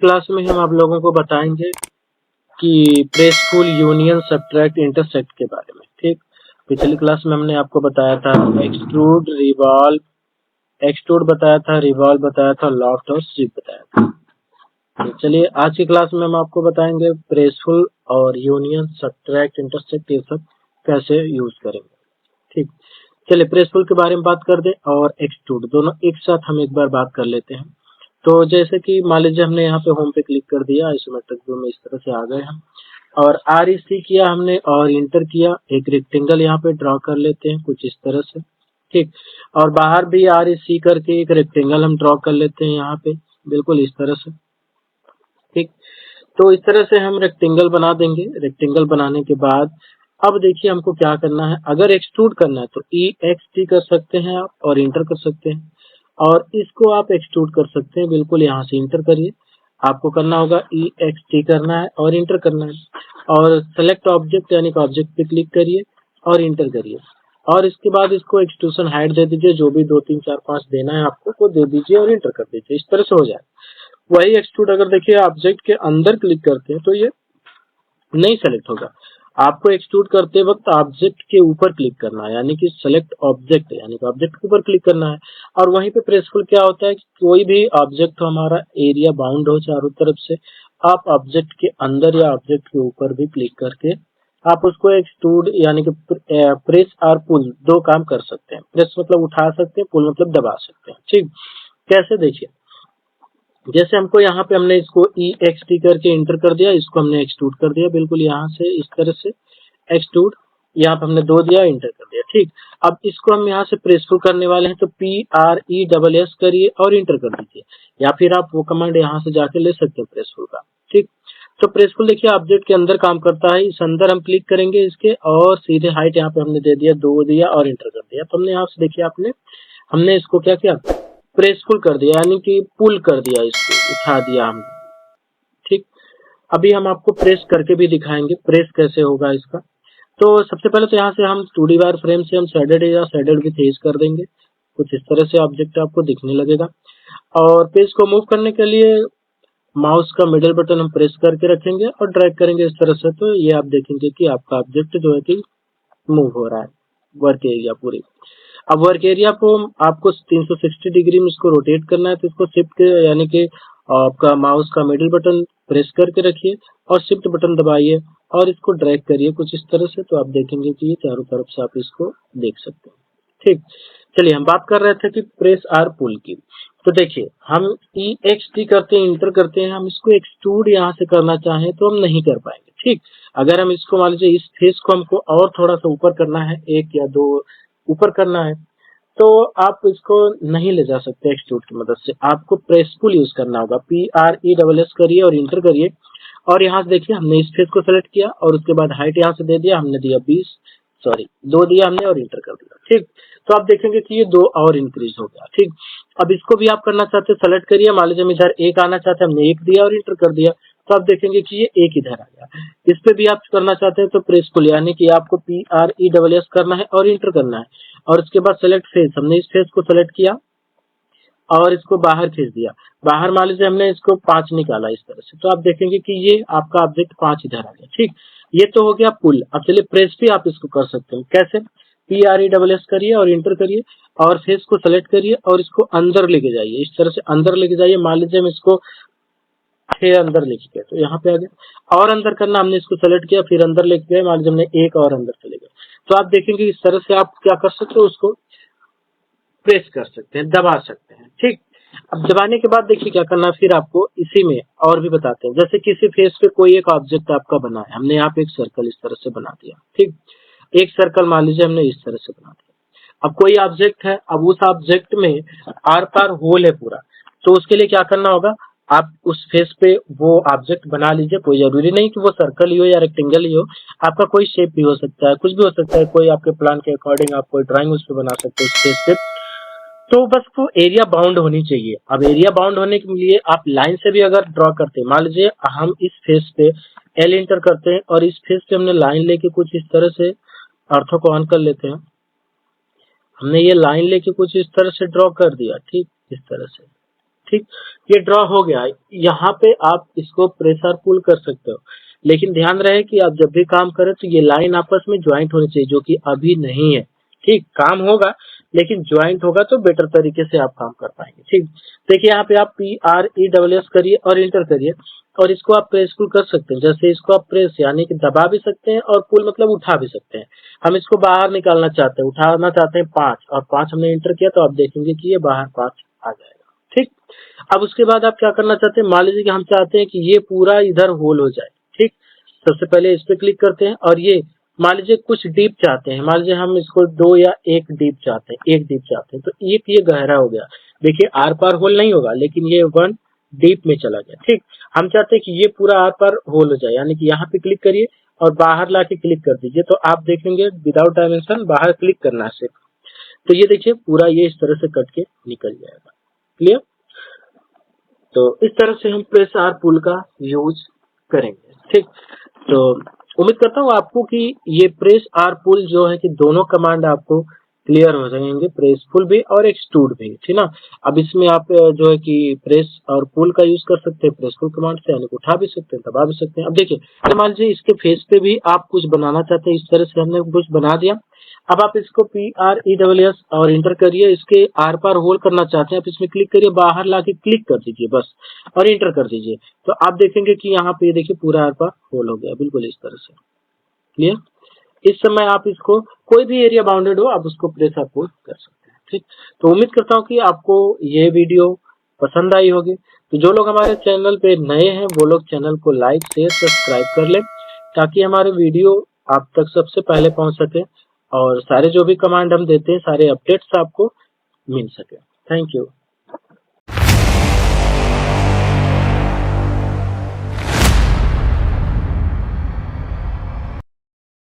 Class में हम आप लोगों को बताएंगे कि प्रेसफुल, यूनियन, सब्ट्रैक्ट, इंटरसेक्ट के बारे में। ठीक, पिछली क्लास में हमने आपको बताया था एक्सट्रूड, रिवॉल्व, एक्सट्रूड बताया था, रिवॉल्व बताया था, लॉफ्ट और स्वीप बताया था। तो चलिए आज की क्लास में हम आपको बताएंगे प्रेसफुल और यूनियन, सब्ट्रैक्ट, इंटरसेक्ट ये सब कैसे यूज करेंगे। ठीक, चलिए प्रेसफुल के बारे में बात कर दे और एक्सट्रूड दोनों एक साथ हम एक बार बात कर लेते हैं। तो जैसे कि मान लीजिए हमने यहाँ पे होम पे क्लिक कर दिया, आइसोमेट्रिक व्यू में इस तरह से आ गए हम, और REC किया हमने और इंटर किया। एक रेक्टेंगल यहाँ पे ड्रॉ कर लेते हैं कुछ इस तरह से। ठीक, और बाहर भी REC करके एक रेक्टेंगल हम ड्रॉ कर लेते हैं यहाँ पे, बिल्कुल इस तरह से। ठीक, तो इस तरह से हम रेक्टेंगल बना देंगे। रेक्टेंगल बनाने के बाद अब देखिए हमको क्या करना है। अगर एक्सट्रूड करना है तो EXT कर सकते हैं आप और इंटर कर सकते हैं, और इसको आप एक्सट्रूड कर सकते हैं। बिल्कुल यहाँ से इंटर करिए, आपको करना होगा EXT करना है और इंटर करना है, और सेलेक्ट ऑब्जेक्ट यानी कि ऑब्जेक्ट पे क्लिक करिए और इंटर करिए, और इसके बाद इसको एक्सट्रूशन हाइट दे दीजिए, जो भी 2 3 4 5 देना है आपको वो दे दीजिए और इंटर कर दीजिए। इस तरह से हो जाए। वही एक्सट्रूड अगर देखिए ऑब्जेक्ट के अंदर क्लिक करते हैं तो ये नहीं सेलेक्ट होगा। आपको एक्सट्रूड करते वक्त ऑब्जेक्ट के ऊपर क्लिक करना है, यानी कि सेलेक्ट ऑब्जेक्ट, यानी कि ऑब्जेक्ट के ऊपर क्लिक करना है। और वहीं पे प्रेसफुल क्या होता है कि कोई भी ऑब्जेक्ट हमारा एरिया बाउंड हो चारों तरफ से, आप ऑब्जेक्ट के अंदर या ऑब्जेक्ट के ऊपर भी क्लिक करके आप उसको एक्सट्रूड यानी कि प्रेस और पुल दो काम कर सकते हैं। प्रेस मतलब उठा सकते हैं, पुल मतलब दबा सकते हैं। ठीक, कैसे देखिए, जैसे हमको यहाँ पे हमने इसको EXT करके इंटर कर दिया, इसको हमने एक्सट्रूड कर दिया बिल्कुल यहाँ से इस तरह से एक्सट्रूड, यहाँ पे हमने 2 दिया, इंटर कर दिया। ठीक, अब इसको हम यहाँ से प्रेसफुल करने वाले हैं तो PRESS करिए और इंटर कर दीजिए, या फिर आप वो कमांड यहाँ से जाके ले सकते हैं प्रेसफुल का। ठीक, तो प्रेसफुल देखिए ऑब्जेक्ट के अंदर काम करता है। इस अंदर हम क्लिक करेंगे इसके, और सीधे हाइट यहाँ पे हमने दे दिया 2 दिया और इंटर कर दिया। तो हमने यहाँ से देखिए हमने इसको क्या किया, प्रेसफुल कर दिया, यानी कि पुल कर दिया, इसको उठा दिया हमने। ठीक, अभी हम आपको प्रेस करके भी दिखाएंगे प्रेस कैसे होगा इसका। तो सबसे पहले तो यहाँ से हम 2D वायर फ्रेम से हम शेडेड या शेडेड विथ एज कर देंगे। कुछ इस तरह से ऑब्जेक्ट आपको दिखने लगेगा, और पेज को मूव करने के लिए माउस का मिडिल बटन हम प्रेस करके रखेंगे और ड्रैग करेंगे इस तरह से। तो ये आप देखेंगे कि आपका ऑब्जेक्ट जो है कि मूव हो रहा है वर्क एरिया पूरी। अब वर्क एरिया को आपको 360 डिग्री में इसको रोटेट करना है, तो इसको शिफ्ट यानी कि आपका माउस का मिडिल बटन प्रेस करके रखिए और शिफ्ट बटन दबाइए और इसको ड्रैग करिए कुछ इस तरह से। तो आप देखेंगे कि ये चारों तरफ से आप इसको देख सकते हैं। ठीक, चलिए हम बात कर रहे थे कि प्रेस आर पुल की। तो देखिए हम EXT करते हैं, इंटर करते हैं, हम इसको एक्सट्रूड यहाँ से करना चाहें तो हम नहीं कर पाएंगे। ठीक, अगर हम इसको मान लीजिए इस फेस को हमको और थोड़ा सा ऊपर करना है, 1 या 2 ऊपर करना है, तो आप इसको नहीं ले जा सकते एक्सट्रूड की मदद से। आपको प्रेसफुल यूज करना होगा। PRESS करिए और इंटर करिए, और यहाँ से देखिए हमने इस फेस को सेलेक्ट किया और उसके बाद हाइट यहाँ से दे दिया, हमने दिया 2 दिया हमने और इंटर कर दिया। ठीक, तो आप देखेंगे कि ये 2 और इंक्रीज हो गया। ठीक, अब इसको भी आप करना चाहते हैं, सेलेक्ट करिए, मान लीजिए हम इधर 1 आना चाहते हैं, हमने 1 दिया और इंटर कर दिया, तो आप देखेंगे कि ये 1 इधर आ गया। इस पे भी आप करना चाहते हैं तो प्रेसफुल यानी कि आपको PRESS करना है और इंटर करना है, और उसके बाद सेलेक्ट फेस, हमने इस फेस को सेलेक्ट किया और इसको बाहर खींच दिया। बाहर मान लीजिए हमने इसको 5 निकाला इस तरह से, तो आप देखेंगे कि ये आपका ऑब्जेक्ट 5 इधर आ गया। ठीक, ये तो हो गया पुल। अब चलिए प्रेस भी आप इसको कर सकते हैं। कैसे, PRESS करिए और इंटर करिए और फेस को सेलेक्ट करिए और इसको अंदर लेके जाइए, इस तरह से अंदर लेके जाइए। मान लीजिए हम इसको फिर अंदर लेके गए तो यहाँ पे आ गया, और अंदर करना, हमने इसको सेलेक्ट किया फिर अंदर लेके गए, मान लीजिए हमने 1 और अंदर चले गए। तो आप देखेंगे इस तरह से आप क्या कर सकते हो, उसको प्रेस कर सकते हैं, दबा सकते हैं। ठीक, अब दबाने के बाद देखिए क्या करना है, फिर आपको इसी में और भी बताते हैं। जैसे किसी फेस पे कोई एक ऑब्जेक्ट आपका बना है, हमने यहाँ पे एक सर्कल इस तरह से बना दिया। ठीक, एक सर्कल मान लीजिए हमने इस तरह से बना दिया। अब कोई ऑब्जेक्ट है, अब उस ऑब्जेक्ट में आर पार होल है पूरा, तो उसके लिए क्या करना होगा, आप उस फेस पे वो ऑब्जेक्ट बना लीजिए। कोई जरूरी नहीं कि वो सर्कल ही हो या रेक्टेंगल ही हो, आपका कोई शेप भी हो सकता है, कुछ भी हो सकता है। कोई आपके प्लान के अकॉर्डिंग आप कोई ड्राइंग उस पर बना सकते हो उस फेस पे। तो बस वो एरिया बाउंड होनी चाहिए। अब एरिया बाउंड होने के लिए आप लाइन से भी अगर ड्रॉ करते हैं, मान लीजिए हम इस फेस पे L इंटर करते हैं और इस फेस पे हमने लाइन लेके कुछ इस तरह से अर्थों को ऑन कर लेते हैं। हमने ये लाइन लेके कुछ इस तरह से ड्रॉ कर दिया। ठीक, इस तरह से ठीक, ये ड्रॉ हो गया। यहाँ पे आप इसको प्रेस और पुल कर सकते हो, लेकिन ध्यान रहे कि आप जब भी काम करें तो ये लाइन आपस में ज्वाइंट होनी चाहिए, जो कि अभी नहीं है। ठीक, काम होगा लेकिन ज्वाइंट होगा तो बेटर तरीके से आप काम कर पाएंगे। ठीक, देखिए यहाँ पे आप PRESS करिए और इंटर करिए, और इसको आप प्रेस पुल कर सकते हैं। जैसे इसको आप प्रेस यानी कि दबा भी सकते हैं, और पुल मतलब उठा भी सकते हैं। हम इसको बाहर निकालना चाहते हैं, उठाना चाहते हैं 5, और 5 हमने इंटर किया तो आप देखेंगे कि ये बाहर 5 आ जाएगा। ठीक, अब उसके बाद आप क्या करना चाहते हैं, मान लीजिए कि हम चाहते हैं कि ये पूरा इधर होल हो जाए। ठीक, सबसे पहले इस पे क्लिक करते हैं, और ये मान लीजिए कुछ डीप चाहते हैं, मान लीजिए हम इसको 2 या 1 डीप चाहते हैं, 1 डीप चाहते हैं, तो एक ये गहरा हो गया। देखिए आर पार होल नहीं होगा, लेकिन ये 1 डीप में चला गया। ठीक, हम चाहते हैं कि ये पूरा आर पार होल हो जाए, यानी कि यहाँ पे क्लिक करिए और बाहर लाके क्लिक कर दीजिए, तो आप देखेंगे विदाउट डायमेंशन बाहर क्लिक करना है सिर्फ, तो ये देखिए पूरा ये इस तरह से कट के निकल जाएगा। क्लियर? तो इस तरह से हम प्रेस आर पुल का यूज करेंगे। ठीक, तो उम्मीद करता हूँ आपको कि ये प्रेस आर पुल जो है कि दोनों कमांड आपको क्लियर हो जाएंगे, प्रेस पुल भी और एक्सट्रूड भी। ठीक ना, अब इसमें आप जो है कि प्रेस और पुल का यूज कर सकते हैं प्रेस पुल कमांड से, यानी उठा भी सकते हैं, दबा भी सकते हैं। अब देखिए मान लीजिए इसके फेस पे भी आप कुछ बनाना चाहते हैं, इस तरह से हमने कुछ बना दिया। अब आप इसको PRESS और इंटर करिए, इसके आर पार होल करना चाहते हैं, आप इसमें क्लिक करिए, बाहर लाके क्लिक कर दीजिए बस, और इंटर कर दीजिए, तो आप देखेंगे कि यहाँ पे देखिए पूरा आर पार होल हो गया, बिल्कुल इस तरह से। क्लियर? इस समय आप इसको कोई भी एरिया बाउंडेड हो आप उसको प्रेस और पुल कर सकते हैं। ठीक, तो उम्मीद करता हूँ कि आपको ये वीडियो पसंद आई होगी। तो जो लोग हमारे चैनल पे नए हैं वो लोग चैनल को लाइक शेयर सब्सक्राइब कर लें, ताकि हमारे वीडियो आप तक सबसे पहले पहुंच सके, और सारे जो भी कमांड हम देते हैं सारे अपडेट्स आपको मिल सके। Thank you.